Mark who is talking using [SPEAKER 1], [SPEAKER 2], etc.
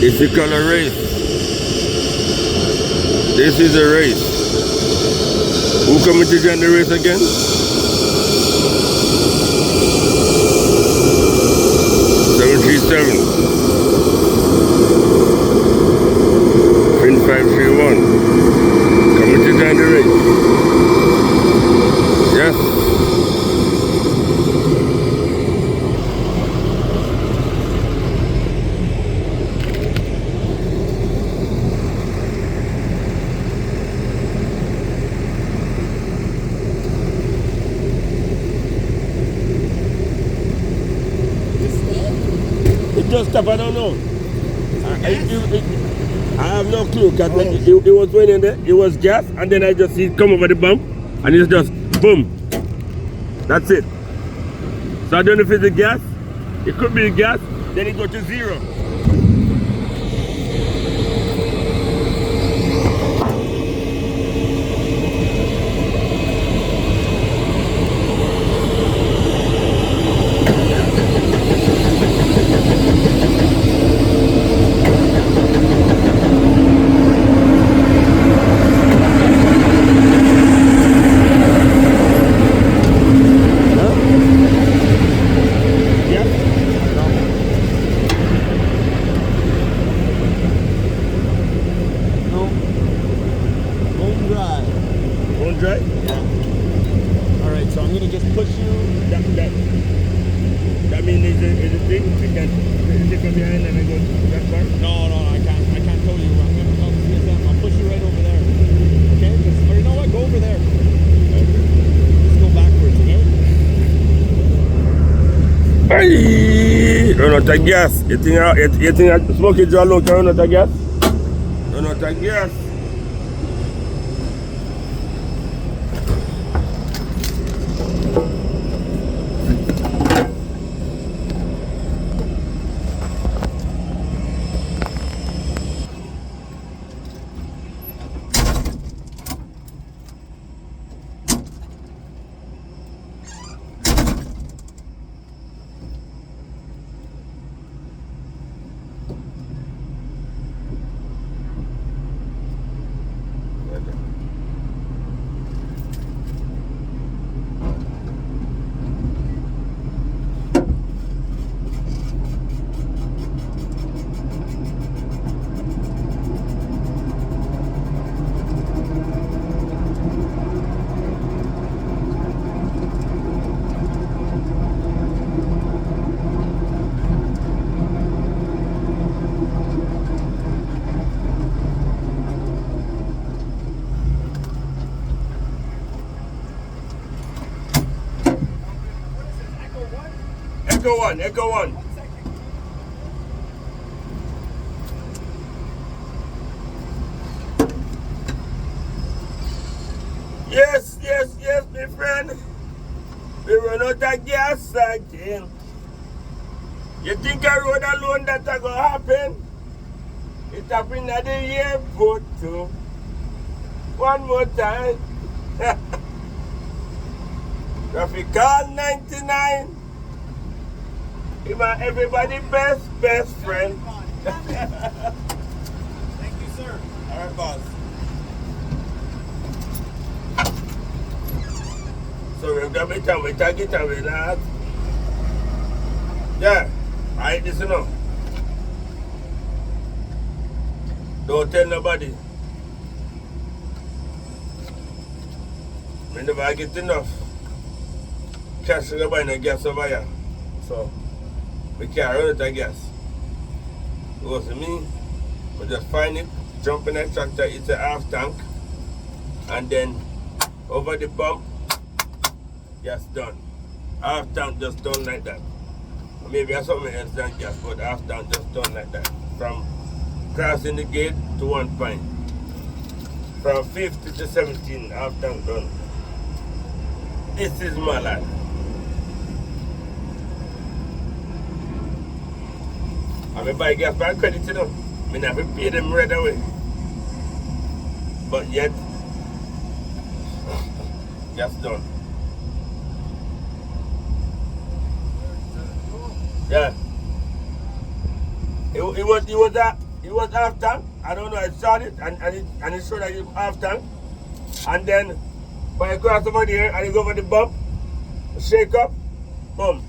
[SPEAKER 1] If you call a race, this is a race. Who coming to join the race again? 737. Pin 531. Coming to join the race. Yes. Just stop, I don't know. I have no clue because it was raining there, it was gas, and then I just see it come over the bump, and it's just boom. That's it. So I don't know if it's the gas, it could be the gas, then it go to zero. Dry?
[SPEAKER 2] Yeah. Alright, so I'm gonna just push you.
[SPEAKER 1] That means it's a thing? I can't take from behind and I go that far?
[SPEAKER 2] No, I can't tell you. I'm gonna come to CSM. I'll push you right over there. Okay? Or you know what? Go over there. Okay. Just go backwards, okay?
[SPEAKER 1] Hey! Run out of gas. You think smoke it draw low can run out of gas? Run out of gas. Echo one. Yes, my friend. We run out of gas again. You think I rode alone that gonna happen? It happened at the airport too. One more time. Traffic call 99. Everybody best friend.
[SPEAKER 2] Thank you, sir.
[SPEAKER 1] Alright, boss. So we've got me time, we take it away, lad. Yeah, alright, this enough. Don't tell nobody. Whenever I get enough cash to buy no gas over here. So we can't run out of gas. It was me. We just find it, jump in the tractor, it's a half tank, and then over the pump, gas done. Half tank just done like that. Maybe I something else than gas, but half tank just done like that. From crossing the gate to 1 point. From 50 to 17, half tank done. This is my life. I buy gas by credit, you know. I never pay them right away. But yet, gas done. Yeah. It he was half tank. I don't know, I shot it and it showed that he was half tank. And then when I crossed over there and he go over the bump, shake up, boom.